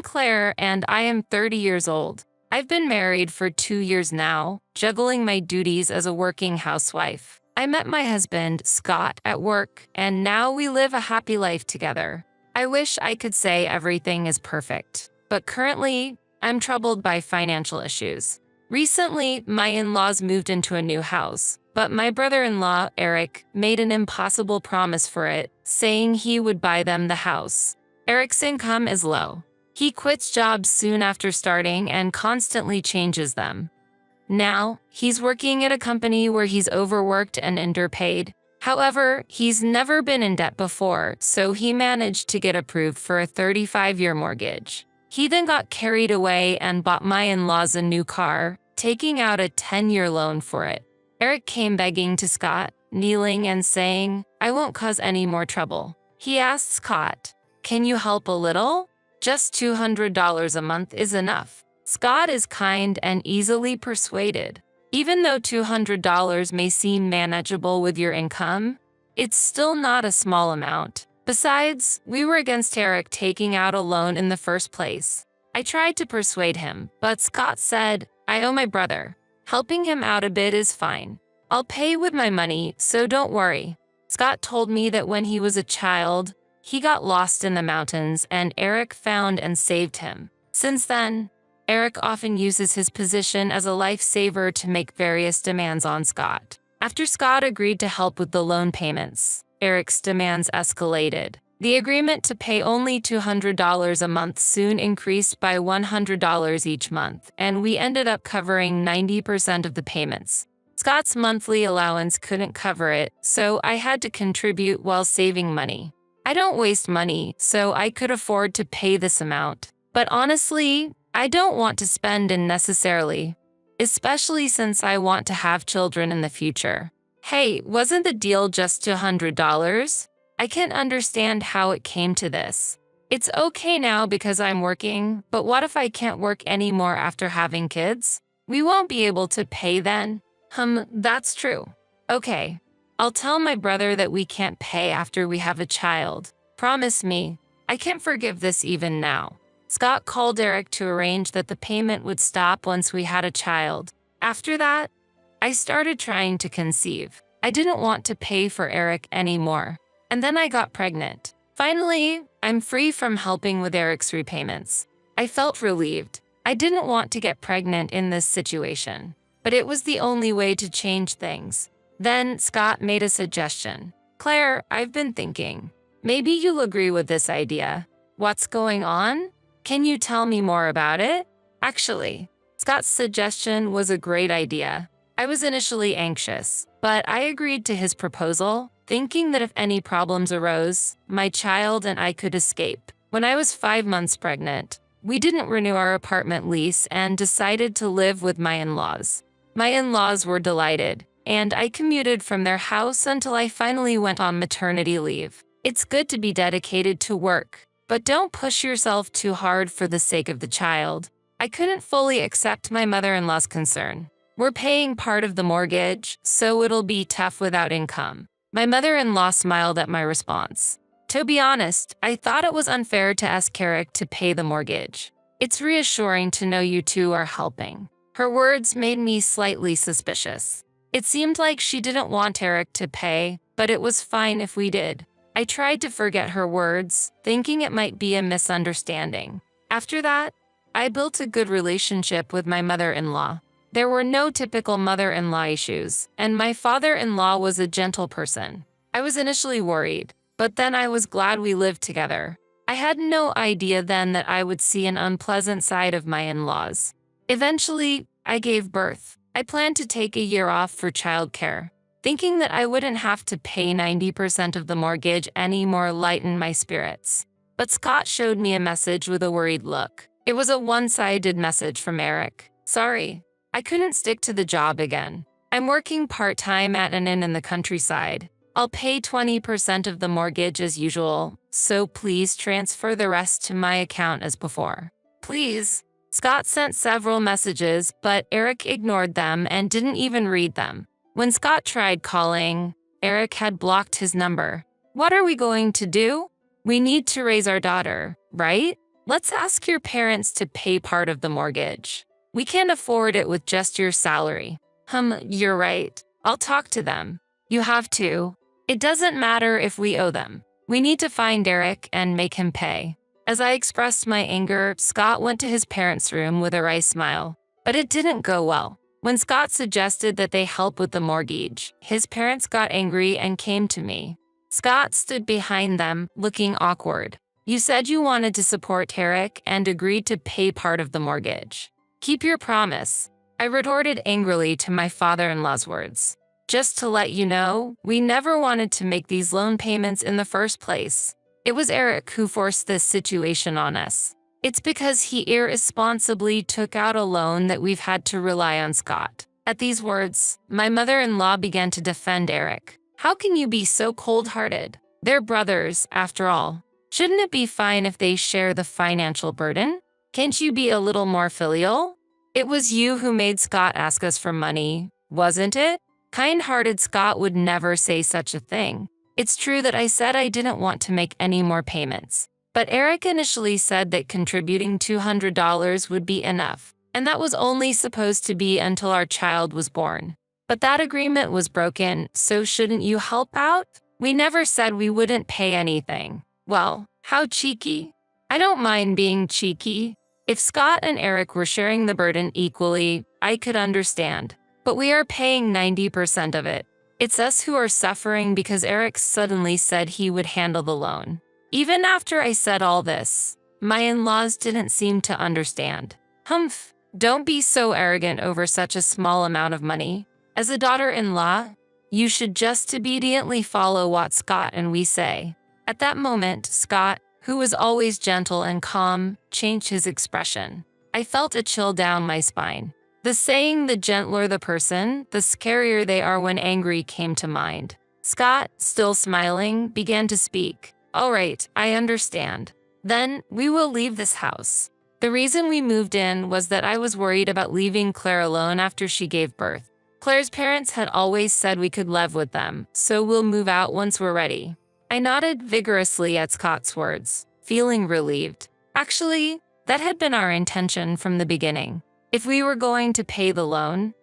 I'm Claire, and I am 30 years old. I've been married for 2 years now, juggling my duties as a working housewife. I met my husband, Scott, at work, and now we live a happy life together. I wish I could say everything is perfect, but currently, I'm troubled by financial issues. Recently, my in-laws moved into a new house, but my brother-in-law, Eric, made an impossible promise for it, saying he would buy them the house. Eric's income is low. He quits jobs soon after starting and constantly changes them. Now, he's working at a company where he's overworked and underpaid. However, he's never been in debt before, so he managed to get approved for a 35-year mortgage. He then got carried away and bought my in-laws a new car, taking out a 10-year loan for it. Eric came begging to Scott, kneeling and saying, "I won't cause any more trouble." He asked Scott, "Can you help a little? Just $200 a month is enough." Scott is kind and easily persuaded. Even though $200 may seem manageable with your income, it's still not a small amount. Besides, we were against Eric taking out a loan in the first place. I tried to persuade him, but Scott said, "I owe my brother. Helping him out a bit is fine. I'll pay with my money, so don't worry." Scott told me that when he was a child, he got lost in the mountains and Eric found and saved him. Since then, Eric often uses his position as a lifesaver to make various demands on Scott. After Scott agreed to help with the loan payments, Eric's demands escalated. The agreement to pay only $200 a month soon increased by $100 each month, and we ended up covering 90% of the payments. Scott's monthly allowance couldn't cover it, so I had to contribute while saving money. I don't waste money, so I could afford to pay this amount. But honestly, I don't want to spend unnecessarily, especially since I want to have children in the future. Hey, wasn't the deal just $200? I can't understand how it came to this. It's okay now because I'm working, but what if I can't work anymore after having kids? We won't be able to pay then. That's true. Okay, I'll tell my brother that we can't pay after we have a child. Promise me. I can't forgive this even now. Scott called Eric to arrange that the payment would stop once we had a child. After that, I started trying to conceive. I didn't want to pay for Eric anymore. And then I got pregnant. Finally, I'm free from helping with Eric's repayments. I felt relieved. I didn't want to get pregnant in this situation, but it was the only way to change things. Then Scott made a suggestion. "Claire, I've been thinking. Maybe you'll agree with this idea. What's going on? Can you tell me more about it?" Actually, Scott's suggestion was a great idea. I was initially anxious, but I agreed to his proposal, thinking that if any problems arose, my child and I could escape. When I was 5 months pregnant, we didn't renew our apartment lease and decided to live with my in-laws. My in-laws were delighted, and I commuted from their house until I finally went on maternity leave. It's good to be dedicated to work, but don't push yourself too hard for the sake of the child. I couldn't fully accept my mother-in-law's concern. We're paying part of the mortgage, so it'll be tough without income. My mother-in-law smiled at my response. To be honest, I thought it was unfair to ask Eric to pay the mortgage. It's reassuring to know you two are helping. Her words made me slightly suspicious. It seemed like she didn't want Eric to pay, but it was fine if we did. I tried to forget her words, thinking it might be a misunderstanding. After that, I built a good relationship with my mother-in-law. There were no typical mother-in-law issues, and my father-in-law was a gentle person. I was initially worried, but then I was glad we lived together. I had no idea then that I would see an unpleasant side of my in-laws. Eventually, I gave birth. I planned to take a year off for childcare, thinking that I wouldn't have to pay 90% of the mortgage anymore lightened my spirits. But Scott showed me a message with a worried look. It was a one-sided message from Eric. "Sorry, I couldn't stick to the job again. I'm working part-time at an inn in the countryside. I'll pay 20% of the mortgage as usual, so please transfer the rest to my account as before. Please." Scott sent several messages, but Eric ignored them and didn't even read them. When Scott tried calling, Eric had blocked his number. "What are we going to do? We need to raise our daughter, right? Let's ask your parents to pay part of the mortgage. We can't afford it with just your salary. You're right. I'll talk to them. You have to. It doesn't matter if we owe them. We need to find Eric and make him pay. As I expressed my anger, Scott went to his parents' room with a wry smile. But it didn't go well. When Scott suggested that they help with the mortgage, his parents got angry and came to me. Scott stood behind them, looking awkward. You said you wanted to support Eric and agreed to pay part of the mortgage. Keep your promise, I retorted angrily to my father-in-law's words. Just to let you know, we never wanted to make these loan payments in the first place. It was Eric who forced this situation on us. It's because he irresponsibly took out a loan that we've had to rely on Scott. At these words, my mother-in-law began to defend Eric. How can you be so cold-hearted? They're brothers, after all. Shouldn't it be fine if they share the financial burden? Can't you be a little more filial? It was you who made Scott ask us for money, wasn't it? Kind-hearted Scott would never say such a thing. It's true that I said I didn't want to make any more payments. But Eric initially said that contributing $200 would be enough, and that was only supposed to be until our child was born. But that agreement was broken, so shouldn't you help out? We never said we wouldn't pay anything. Well, how cheeky. I don't mind being cheeky. If Scott and Eric were sharing the burden equally, I could understand. But we are paying 90% of it. It's us who are suffering because Eric suddenly said he would handle the loan. Even after I said all this, my in-laws didn't seem to understand. Don't be so arrogant over such a small amount of money. As a daughter-in-law, you should just obediently follow what Scott and we say. At that moment, Scott, who was always gentle and calm, changed his expression. I felt a chill down my spine. The saying, the gentler the person, the scarier they are when angry, came to mind. Scott, still smiling, began to speak. All right, I understand. Then, we will leave this house. The reason we moved in was that I was worried about leaving Claire alone after she gave birth. Claire's parents had always said we could live with them, so we'll move out once we're ready. I nodded vigorously at Scott's words, feeling relieved. Actually, that had been our intention from the beginning. If we were going to pay the loan,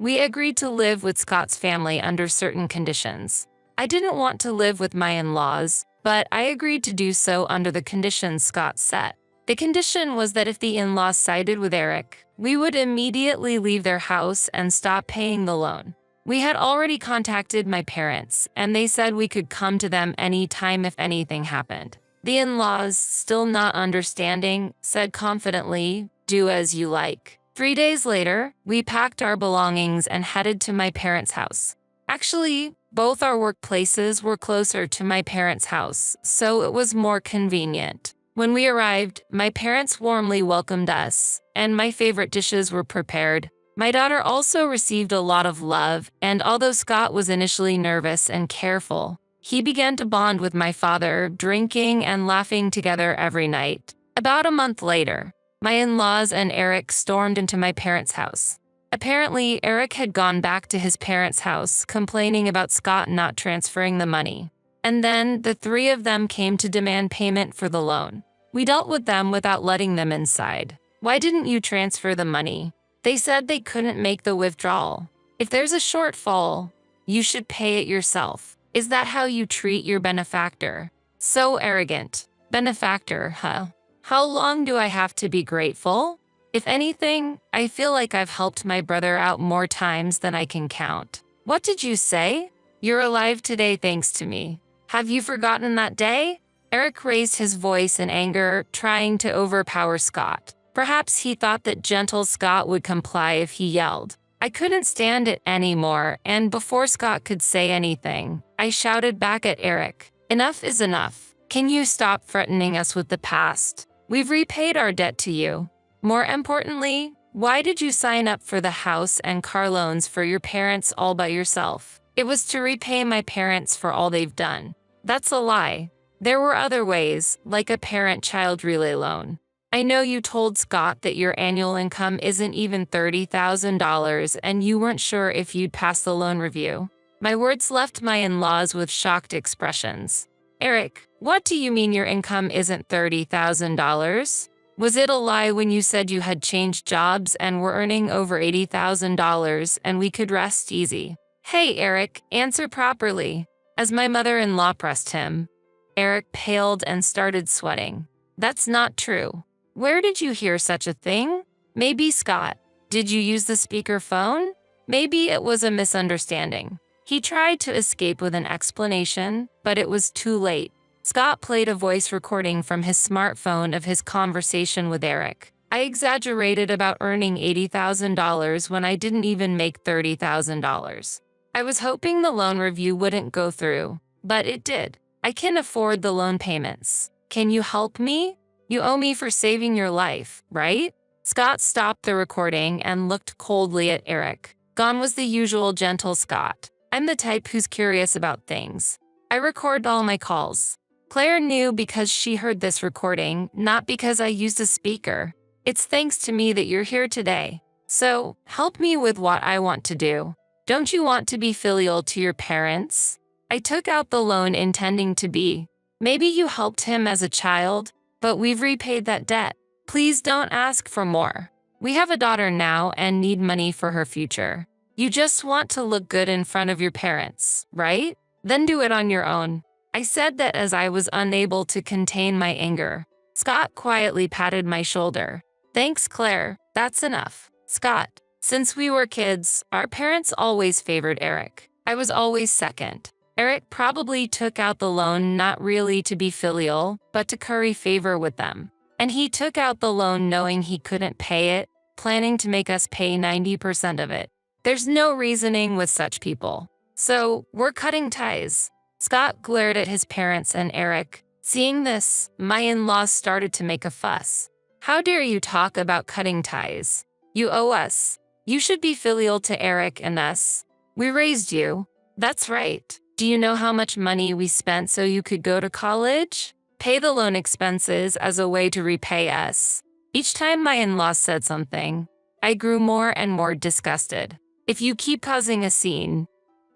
we agreed to live with Scott's family under certain conditions. I didn't want to live with my in-laws, but I agreed to do so under the conditions Scott set. The condition was that if the in-laws sided with Eric, we would immediately leave their house and stop paying the loan. We had already contacted my parents, and they said we could come to them any time if anything happened. The in-laws, still not understanding, said confidently, "Do as you like." 3 days later, we packed our belongings and headed to my parents' house. Actually, both our workplaces were closer to my parents' house, so it was more convenient. When we arrived, my parents warmly welcomed us, and my favorite dishes were prepared. My daughter also received a lot of love, and although Scott was initially nervous and careful, he began to bond with my father, drinking and laughing together every night. About a month later, my in-laws and Eric stormed into my parents' house. Apparently, Eric had gone back to his parents' house, complaining about Scott not transferring the money. And then the three of them came to demand payment for the loan. We dealt with them without letting them inside. Why didn't you transfer the money? They said they couldn't make the withdrawal. If there's a shortfall, you should pay it yourself. Is that how you treat your benefactor? So arrogant. Benefactor, huh? How long do I have to be grateful? If anything, I feel like I've helped my brother out more times than I can count. What did you say? You're alive today thanks to me. Have you forgotten that day? Eric raised his voice in anger, trying to overpower Scott. Perhaps he thought that gentle Scott would comply if he yelled. I couldn't stand it anymore, and before Scott could say anything, I shouted back at Eric. Enough is enough. Can you stop threatening us with the past? We've repaid our debt to you. More importantly, why did you sign up for the house and car loans for your parents all by yourself? It was to repay my parents for all they've done. That's a lie. There were other ways, like a parent-child relay loan. I know you told Scott that your annual income isn't even $30,000 and you weren't sure if you'd pass the loan review. My words left my in-laws with shocked expressions. Eric, what do you mean your income isn't $30,000? Was it a lie when you said you had changed jobs and were earning over $80,000 and we could rest easy? Hey, Eric, answer properly. As my mother-in-law pressed him, Eric paled and started sweating. That's not true. Where did you hear such a thing? Maybe Scott. Did you use the speakerphone? Maybe it was a misunderstanding. He tried to escape with an explanation, but it was too late. Scott played a voice recording from his smartphone of his conversation with Eric. I exaggerated about earning $80,000 when I didn't even make $30,000. I was hoping the loan review wouldn't go through, but it did. I can afford the loan payments. Can you help me? You owe me for saving your life, right? Scott stopped the recording and looked coldly at Eric. Gone was the usual gentle Scott. I'm the type who's curious about things. I record all my calls. Claire knew because she heard this recording, not because I used a speaker. It's thanks to me that you're here today. So, help me with what I want to do. Don't you want to be filial to your parents? I took out the loan intending to be. Maybe you helped him as a child, but we've repaid that debt. Please don't ask for more. We have a daughter now and need money for her future. You just want to look good in front of your parents, right? Then do it on your own. I said that as I was unable to contain my anger. Scott quietly patted my shoulder. Thanks, Claire. That's enough. Scott, since we were kids, our parents always favored Eric. I was always second. Eric probably took out the loan not really to be filial, but to curry favor with them. And he took out the loan knowing he couldn't pay it, planning to make us pay 90% of it. There's no reasoning with such people. So, we're cutting ties. Scott glared at his parents and Eric. Seeing this, my in-laws started to make a fuss. How dare you talk about cutting ties? You owe us. You should be filial to Eric and us. We raised you. That's right. Do you know how much money we spent so you could go to college? Pay the loan expenses as a way to repay us. Each time my in-laws said something, I grew more and more disgusted. If you keep causing a scene,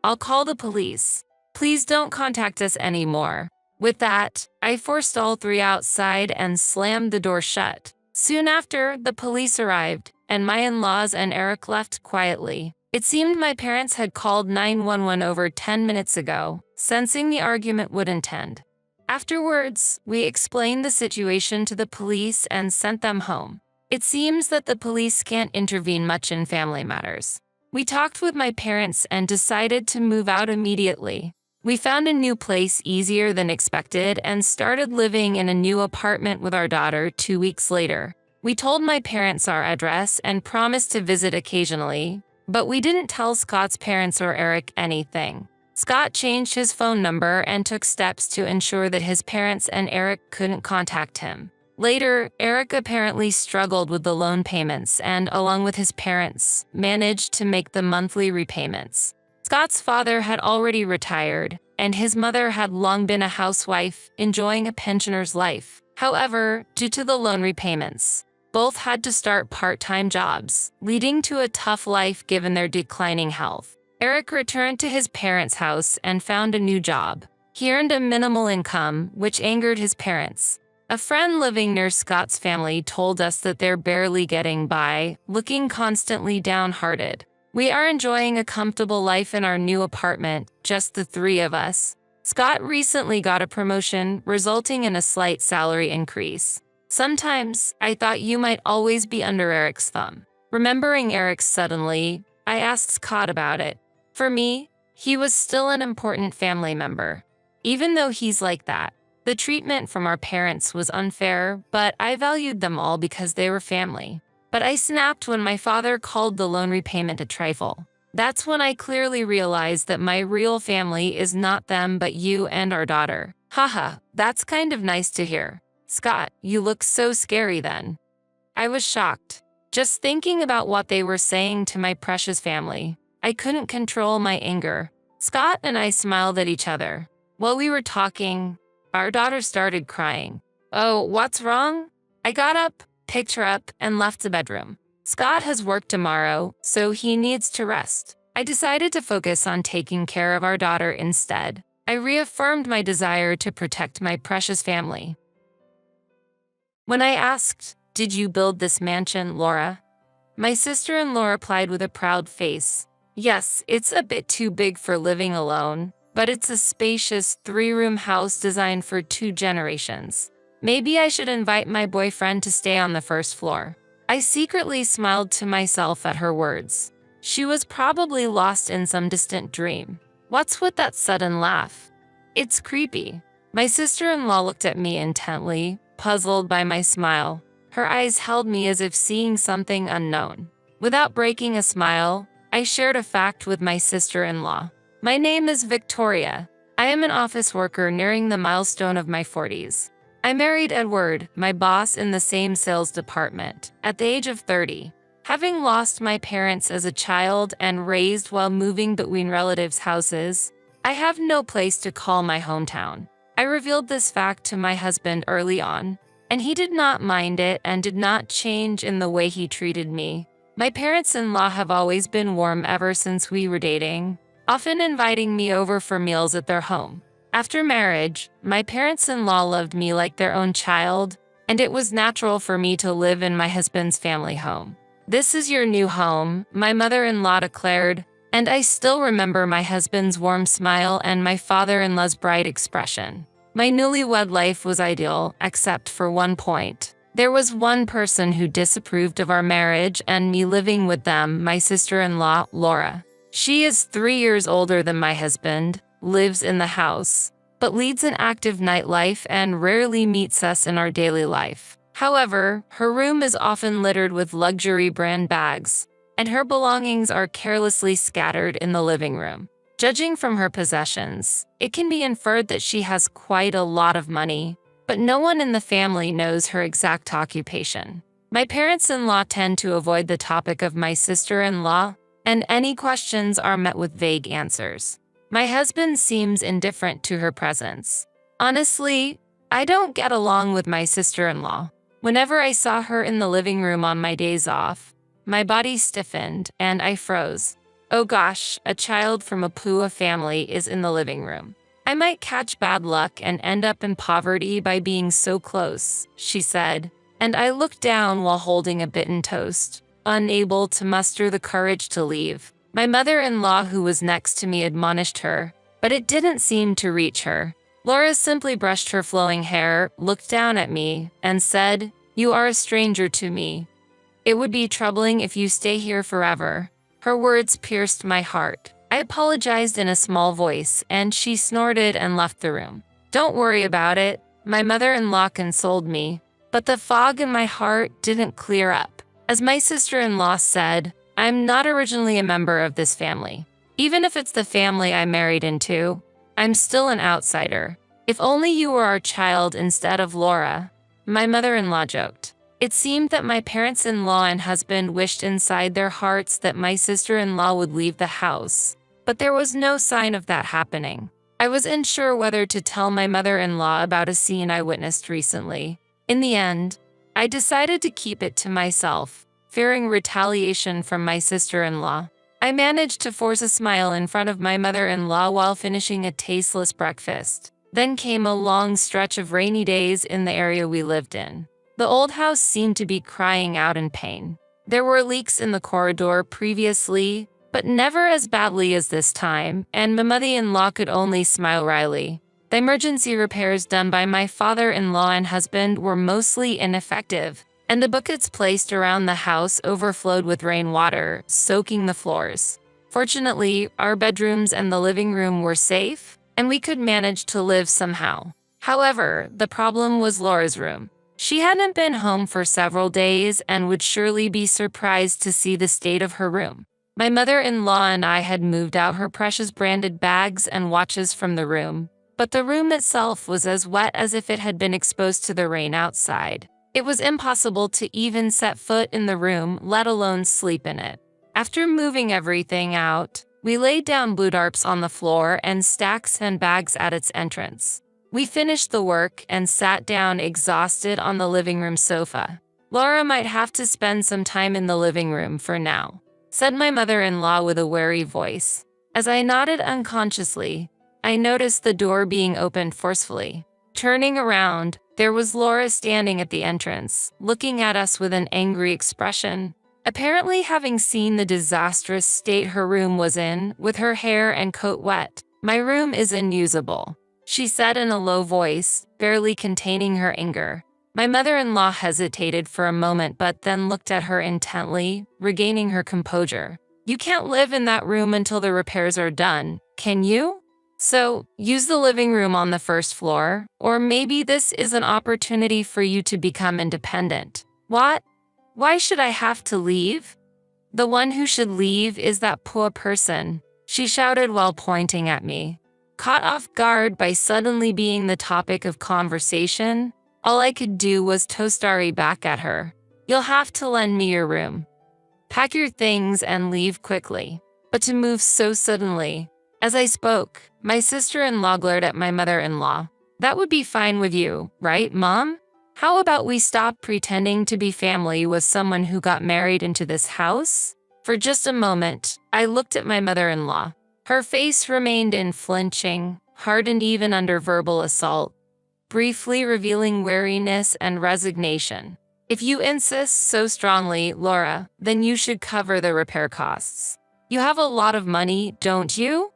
I'll call the police. Please don't contact us anymore. With that, I forced all three outside and slammed the door shut. Soon after, the police arrived, and my in-laws and Eric left quietly. It seemed my parents had called 911 over 10 minutes ago, sensing the argument wouldn't end. Afterwards, we explained the situation to the police and sent them home. It seems that the police can't intervene much in family matters. We talked with my parents and decided to move out immediately. We found a new place easier than expected and started living in a new apartment with our daughter 2 weeks later. We told my parents our address and promised to visit occasionally, but we didn't tell Scott's parents or Eric anything. Scott changed his phone number and took steps to ensure that his parents and Eric couldn't contact him. Later, Eric apparently struggled with the loan payments and, along with his parents, managed to make the monthly repayments. Scott's father had already retired, and his mother had long been a housewife, enjoying a pensioner's life. However, due to the loan repayments, both had to start part-time jobs, leading to a tough life given their declining health. Eric returned to his parents' house and found a new job. He earned a minimal income, which angered his parents. A friend living near Scott's family told us that they're barely getting by, looking constantly downhearted. We are enjoying a comfortable life in our new apartment, just the three of us. Scott recently got a promotion, resulting in a slight salary increase. Sometimes, I thought you might always be under Eric's thumb. Remembering Eric suddenly, I asked Scott about it. For me, he was still an important family member. Even though he's like that, the treatment from our parents was unfair, but I valued them all because they were family. But I snapped when my father called the loan repayment a trifle. That's when I clearly realized that my real family is not them but you and our daughter. Haha, that's kind of nice to hear. Scott, you look so scary then. I was shocked. Just thinking about what they were saying to my precious family, I couldn't control my anger. Scott and I smiled at each other. While we were talking, our daughter started crying. Oh, what's wrong? I got up, picked her up, and left the bedroom. Scott has work tomorrow, so he needs to rest. I decided to focus on taking care of our daughter instead. I reaffirmed my desire to protect my precious family. When I asked, "Did you build this mansion, Laura?" my sister-in-law replied with a proud face, "Yes, it's a bit too big for living alone, but it's a spacious 3-room house designed for 2 generations. Maybe I should invite my boyfriend to stay on the first floor." I secretly smiled to myself at her words. She was probably lost in some distant dream. What's with that sudden laugh? It's creepy. My sister-in-law looked at me intently, puzzled by my smile. Her eyes held me as if seeing something unknown. Without breaking a smile, I shared a fact with my sister-in-law. My name is Victoria. I am an office worker nearing the milestone of my 40s. I married Edward, my boss in the same sales department, at the age of 30. Having lost my parents as a child and raised while moving between relatives' houses, I have no place to call my hometown. I revealed this fact to my husband early on, and he did not mind it and did not change in the way he treated me. My parents-in-law have always been warm ever since we were dating, often inviting me over for meals at their home. After marriage, my parents-in-law loved me like their own child, and it was natural for me to live in my husband's family home. "This is your new home," my mother-in-law declared, and I still remember my husband's warm smile and my father-in-law's bright expression. My newlywed life was ideal, except for one point. There was one person who disapproved of our marriage and me living with them, my sister-in-law, Laura. She is 3 years older than my husband, lives in the house, but leads an active nightlife and rarely meets us in our daily life. However, her room is often littered with luxury brand bags, and her belongings are carelessly scattered in the living room. Judging from her possessions, it can be inferred that she has quite a lot of money, but no one in the family knows her exact occupation. My parents-in-law tend to avoid the topic of my sister-in-law, and any questions are met with vague answers. My husband seems indifferent to her presence. Honestly, I don't get along with my sister-in-law. Whenever I saw her in the living room on my days off, my body stiffened and I froze. Oh gosh, a child from a Pua family is in the living room. I might catch bad luck and end up in poverty by being so close, she said, and I looked down while holding a bitten toast, unable to muster the courage to leave. My mother-in-law, who was next to me, admonished her, but it didn't seem to reach her. Laura simply brushed her flowing hair, looked down at me, and said, "You are a stranger to me. It would be troubling if you stay here forever." Her words pierced my heart. I apologized in a small voice, and she snorted and left the room. "Don't worry about it," my mother-in-law consoled me, but the fog in my heart didn't clear up. As my sister-in-law said, I'm not originally a member of this family. Even if it's the family I married into, I'm still an outsider. "If only you were our child instead of Laura," my mother-in-law joked. It seemed that my parents-in-law and husband wished inside their hearts that my sister-in-law would leave the house, but there was no sign of that happening. I was unsure whether to tell my mother-in-law about a scene I witnessed recently. In the end, I decided to keep it to myself, fearing retaliation from my sister-in-law. I managed to force a smile in front of my mother-in-law while finishing a tasteless breakfast. Then came a long stretch of rainy days in the area we lived in. The old house seemed to be crying out in pain. There were leaks in the corridor previously, but never as badly as this time, and my mother-in-law could only smile wryly. The emergency repairs done by my father-in-law and husband were mostly ineffective, and the buckets placed around the house overflowed with rainwater, soaking the floors. Fortunately, our bedrooms and the living room were safe, and we could manage to live somehow. However, the problem was Laura's room. She hadn't been home for several days and would surely be surprised to see the state of her room. My mother-in-law and I had moved out her precious branded bags and watches from the room, but the room itself was as wet as if it had been exposed to the rain outside. It was impossible to even set foot in the room, let alone sleep in it. After moving everything out, we laid down blue tarps on the floor and stacks and bags at its entrance. We finished the work and sat down exhausted on the living room sofa. "Laura might have to spend some time in the living room for now," said my mother-in-law with a wary voice. As I nodded unconsciously, I noticed the door being opened forcefully. Turning around, there was Laura standing at the entrance, looking at us with an angry expression. Apparently having seen the disastrous state her room was in, with her hair and coat wet. "My room is unusable," she said in a low voice, barely containing her anger. My mother-in-law hesitated for a moment but then looked at her intently, regaining her composure. "You can't live in that room until the repairs are done, can you? So, use the living room on the first floor, or maybe this is an opportunity for you to become independent." "What? Why should I have to leave?" "The one who should leave is that poor person," she shouted while pointing at me. Caught off guard by suddenly being the topic of conversation, all I could do was toastary back at her. "You'll have to lend me your room. Pack your things and leave quickly." But to move so suddenly. As I spoke, my sister-in-law glared at my mother-in-law. "That would be fine with you, right, Mom? How about we stop pretending to be family with someone who got married into this house?" For just a moment, I looked at my mother-in-law. Her face remained unflinching, hardened even under verbal assault, briefly revealing weariness and resignation. "If you insist so strongly, Laura, then you should cover the repair costs. You have a lot of money, don't you?"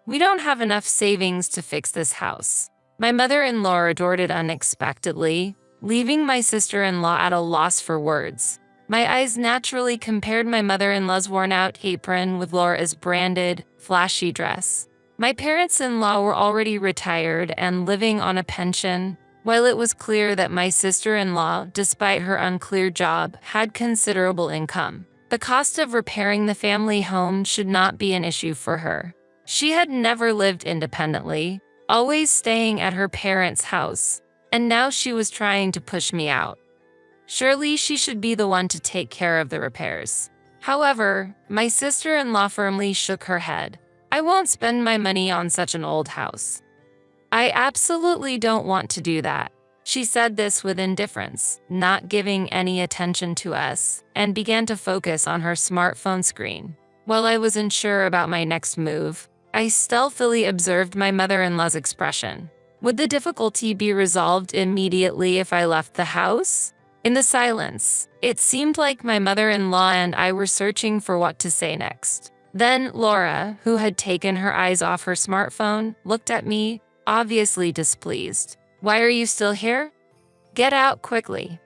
"We don't have enough savings to fix this house." My mother-in-law retorted unexpectedly, leaving my sister-in-law at a loss for words. My eyes naturally compared my mother-in-law's worn-out apron with Laura's branded, flashy dress. My parents-in-law were already retired and living on a pension, while it was clear that my sister-in-law, despite her unclear job, had considerable income. The cost of repairing the family home should not be an issue for her. She had never lived independently, always staying at her parents' house, and now she was trying to push me out. Surely she should be the one to take care of the repairs. However, my sister-in-law firmly shook her head. "I won't spend my money on such an old house. I absolutely don't want to do that." She said this with indifference, not giving any attention to us, and began to focus on her smartphone screen. While I was unsure about my next move, I stealthily observed my mother-in-law's expression. Would the difficulty be resolved immediately if I left the house? In the silence, it seemed like my mother-in-law and I were searching for what to say next. Then Laura, who had taken her eyes off her smartphone, looked at me, obviously displeased. "Why are you still here? Get out quickly.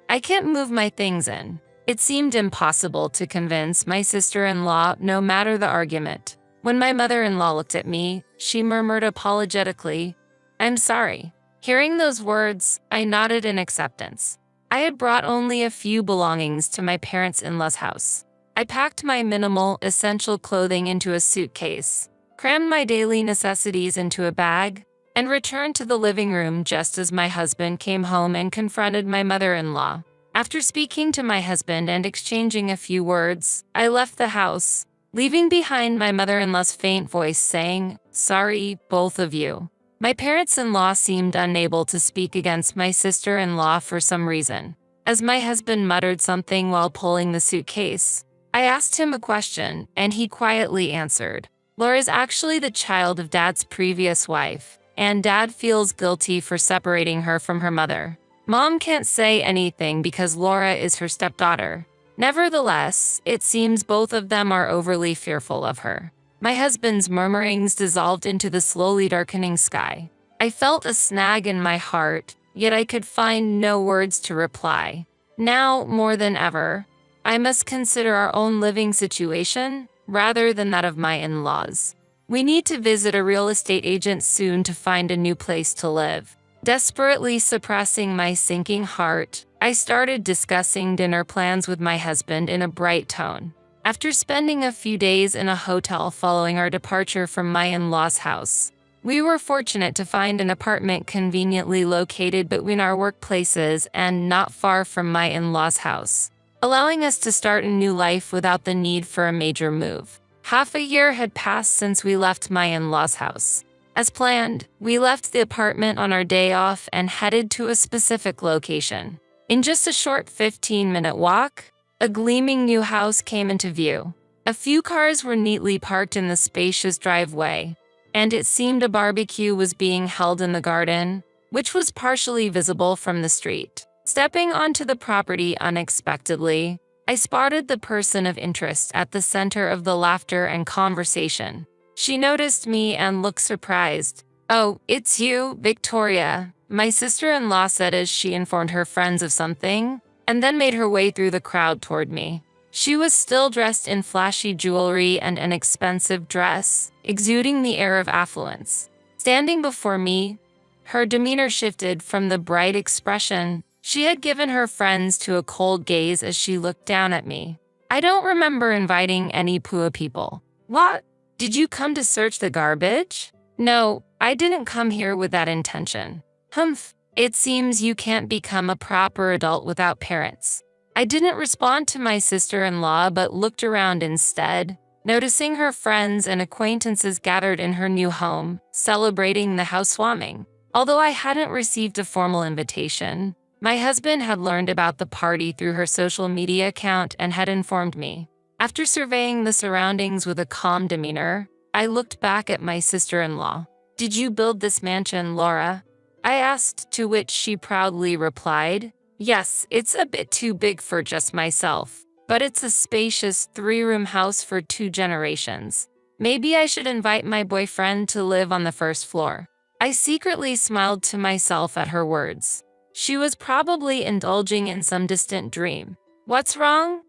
I can't move my things in." It seemed impossible to convince my sister-in-law no matter the argument. When my mother-in-law looked at me, she murmured apologetically, "I'm sorry." Hearing those words, I nodded in acceptance. I had brought only a few belongings to my parents-in-law's house. I packed my minimal, essential clothing into a suitcase, crammed my daily necessities into a bag, and returned to the living room just as my husband came home and confronted my mother-in-law. After speaking to my husband and exchanging a few words, I left the house, leaving behind my mother-in-law's faint voice saying, "Sorry, both of you." My parents-in-law seemed unable to speak against my sister-in-law for some reason. As my husband muttered something while pulling the suitcase, I asked him a question, and he quietly answered. "Laura's actually the child of Dad's previous wife, and Dad feels guilty for separating her from her mother. Mom can't say anything because Laura is her stepdaughter. Nevertheless, it seems both of them are overly fearful of her." My husband's murmurings dissolved into the slowly darkening sky. I felt a snag in my heart, yet I could find no words to reply. Now, more than ever, I must consider our own living situation rather than that of my in-laws. We need to visit a real estate agent soon to find a new place to live. Desperately suppressing my sinking heart, I started discussing dinner plans with my husband in a bright tone. After spending a few days in a hotel following our departure from my in-laws' house, we were fortunate to find an apartment conveniently located between our workplaces and not far from my in-laws' house, allowing us to start a new life without the need for a major move. Half a year had passed since we left my in-laws' house. As planned, we left the apartment on our day off and headed to a specific location. In just a short 15-minute walk, a gleaming new house came into view. A few cars were neatly parked in the spacious driveway, and it seemed a barbecue was being held in the garden, which was partially visible from the street. Stepping onto the property unexpectedly, I spotted the person of interest at the center of the laughter and conversation. She noticed me and looked surprised. "Oh, it's you, Victoria," my sister-in-law said as she informed her friends of something, and then made her way through the crowd toward me. She was still dressed in flashy jewelry and an expensive dress, exuding the air of affluence. Standing before me, her demeanor shifted from the bright expression she had given her friends to a cold gaze as she looked down at me. "I don't remember inviting any poor people." "What? Did you come to search the garbage?" "No, I didn't come here with that intention." "Humph, it seems you can't become a proper adult without parents." I didn't respond to my sister-in-law but looked around instead, noticing her friends and acquaintances gathered in her new home, celebrating the housewarming. Although I hadn't received a formal invitation, my husband had learned about the party through her social media account and had informed me. After surveying the surroundings with a calm demeanor, I looked back at my sister-in-law. "Did you build this mansion, Laura?" I asked, to which she proudly replied, "Yes, it's a bit too big for just myself, but it's a spacious 3-room house for 2 generations. Maybe I should invite my boyfriend to live on the first floor." I secretly smiled to myself at her words. She was probably indulging in some distant dream. "What's wrong?"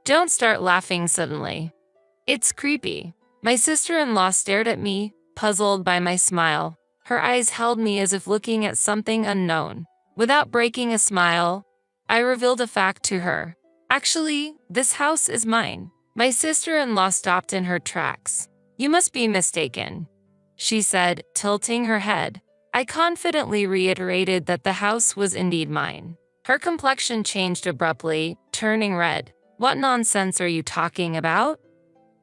"Don't start laughing suddenly. It's creepy." My sister-in-law stared at me, puzzled by my smile. Her eyes held me as if looking at something unknown. Without breaking a smile, I revealed a fact to her. "Actually, this house is mine." My sister-in-law stopped in her tracks. "You must be mistaken," she said, tilting her head. I confidently reiterated that the house was indeed mine. Her complexion changed abruptly, turning red. "What nonsense are you talking about?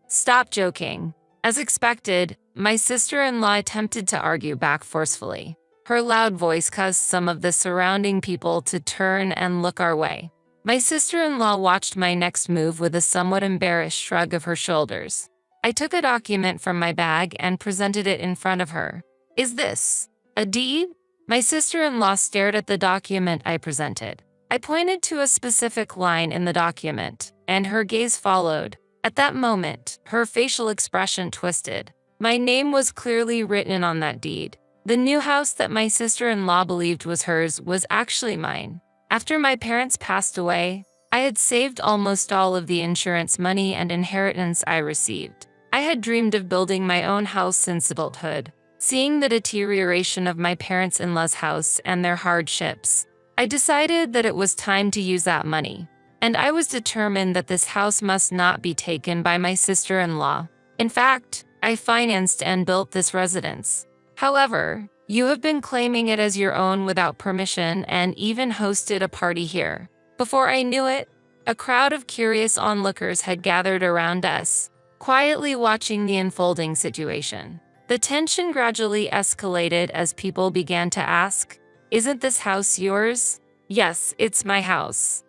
Stop joking." As expected, my sister-in-law attempted to argue back forcefully. Her loud voice caused some of the surrounding people to turn and look our way. My sister-in-law watched my next move with a somewhat embarrassed shrug of her shoulders. I took a document from my bag and presented it in front of her. "Is this a deed?" My sister-in-law stared at the document I presented. I pointed to a specific line in the document, and her gaze followed. At that moment, her facial expression twisted. My name was clearly written on that deed. The new house that my sister-in-law believed was hers was actually mine. After my parents passed away, I had saved almost all of the insurance money and inheritance I received. I had dreamed of building my own house since adulthood. Seeing the deterioration of my parents-in-law's house and their hardships, I decided that it was time to use that money. And I was determined that this house must not be taken by my sister-in-law. In fact, I financed and built this residence. However, you have been claiming it as your own without permission and even hosted a party here. Before I knew it, a crowd of curious onlookers had gathered around us, quietly watching the unfolding situation. The tension gradually escalated as people began to ask, "Isn't this house yours?" "Yes, it's my house."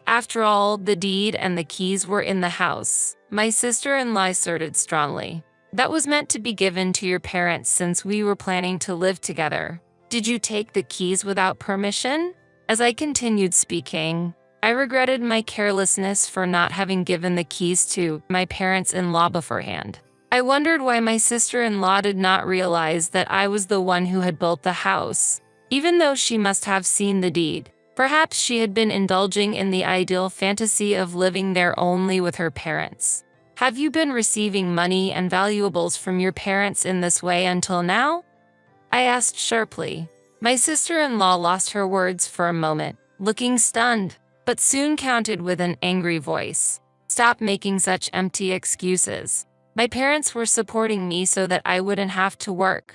After all, the deed and the keys were in the house, my sister-in-law asserted strongly. "That was meant to be given to your parents since we were planning to live together. Did you take the keys without permission?" As I continued speaking, I regretted my carelessness for not having given the keys to my parents-in-law beforehand. I wondered why my sister-in-law did not realize that I was the one who had built the house, even though she must have seen the deed. Perhaps she had been indulging in the ideal fantasy of living there only with her parents. "Have you been receiving money and valuables from your parents in this way until now?" I asked sharply. My sister-in-law lost her words for a moment, looking stunned, but soon countered with an angry voice. "Stop making such empty excuses. My parents were supporting me so that I wouldn't have to work.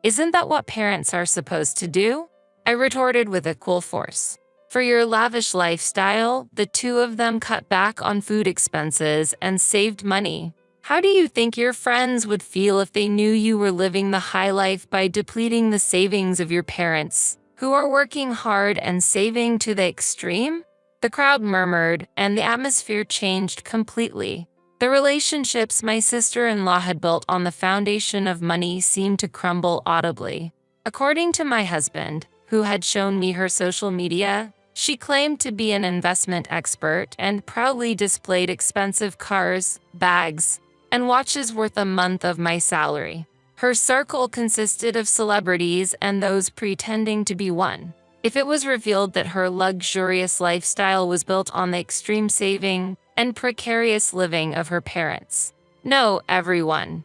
Isn't that what parents are supposed to do?" I retorted with equal force. "For your lavish lifestyle, the two of them cut back on food expenses and saved money. How do you think your friends would feel if they knew you were living the high life by depleting the savings of your parents, who are working hard and saving to the extreme?" The crowd murmured, and the atmosphere changed completely. The relationships my sister-in-law had built on the foundation of money seemed to crumble audibly. According to my husband, who had shown me her social media, she claimed to be an investment expert and proudly displayed expensive cars, bags, and watches worth a month of my salary. Her circle consisted of celebrities and those pretending to be one. If it was revealed that her luxurious lifestyle was built on the extreme saving and precarious living of her parents. No, everyone.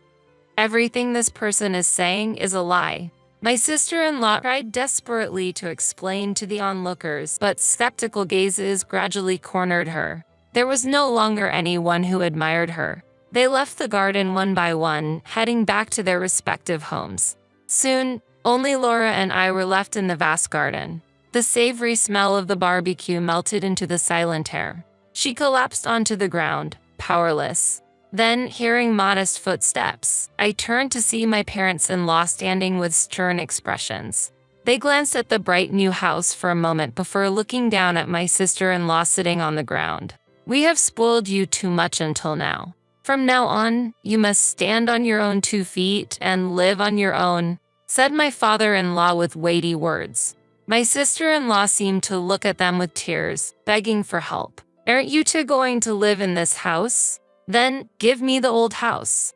Everything this person is saying is a lie. My sister-in-law tried desperately to explain to the onlookers, but skeptical gazes gradually cornered her. There was no longer anyone who admired her. They left the garden one by one, heading back to their respective homes. Soon, only Laura and I were left in the vast garden. The savory smell of the barbecue melted into the silent air. She collapsed onto the ground, powerless. Then, hearing modest footsteps, I turned to see my parents-in-law standing with stern expressions. They glanced at the bright new house for a moment before looking down at my sister-in-law sitting on the ground. "We have spoiled you too much until now. From now on, you must stand on your own 2 feet and live on your own," said my father-in-law with weighty words. My sister-in-law seemed to look at them with tears, begging for help. "Aren't you two going to live in this house? Then give me the old house.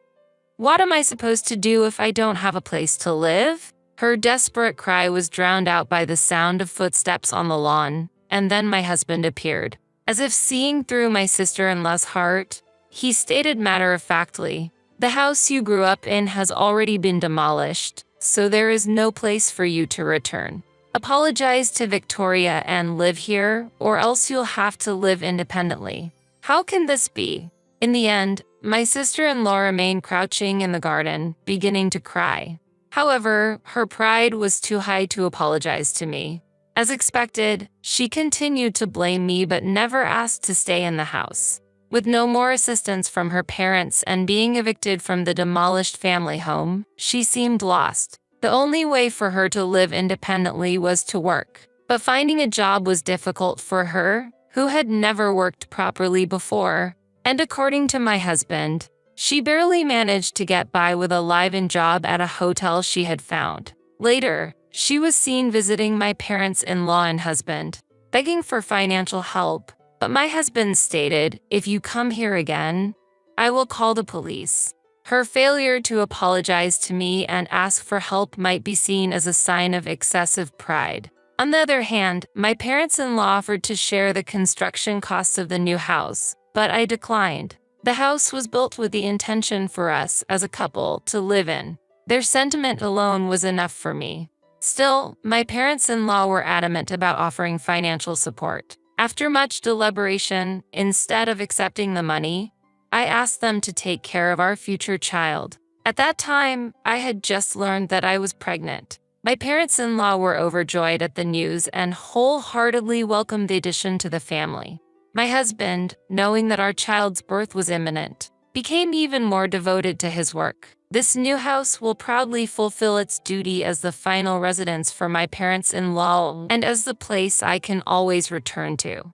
What am I supposed to do if I don't have a place to live?" Her desperate cry was drowned out by the sound of footsteps on the lawn, and then my husband appeared. As if seeing through my sister-in-law's heart, he stated matter-of-factly, "The house you grew up in has already been demolished, so there is no place for you to return. Apologize to Victoria and live here, or else you'll have to live independently." How can this be? In the end, my sister-in-law remained crouching in the garden, beginning to cry. However, her pride was too high to apologize to me. As expected, she continued to blame me but never asked to stay in the house. With no more assistance from her parents and being evicted from the demolished family home, she seemed lost. The only way for her to live independently was to work. But finding a job was difficult for her, who had never worked properly before. And according to my husband, she barely managed to get by with a live-in job at a hotel she had found. Later, she was seen visiting my parents-in-law and husband, begging for financial help. But my husband stated, "If you come here again, I will call the police." Her failure to apologize to me and ask for help might be seen as a sign of excessive pride. On the other hand, my parents-in-law offered to share the construction costs of the new house, but I declined. The house was built with the intention for us as a couple to live in. Their sentiment alone was enough for me. Still, my parents-in-law were adamant about offering financial support. After much deliberation, instead of accepting the money, I asked them to take care of our future child. At that time, I had just learned that I was pregnant. My parents-in-law were overjoyed at the news and wholeheartedly welcomed the addition to the family. My husband, knowing that our child's birth was imminent, became even more devoted to his work. This new house will proudly fulfill its duty as the final residence for my parents-in-law and as the place I can always return to.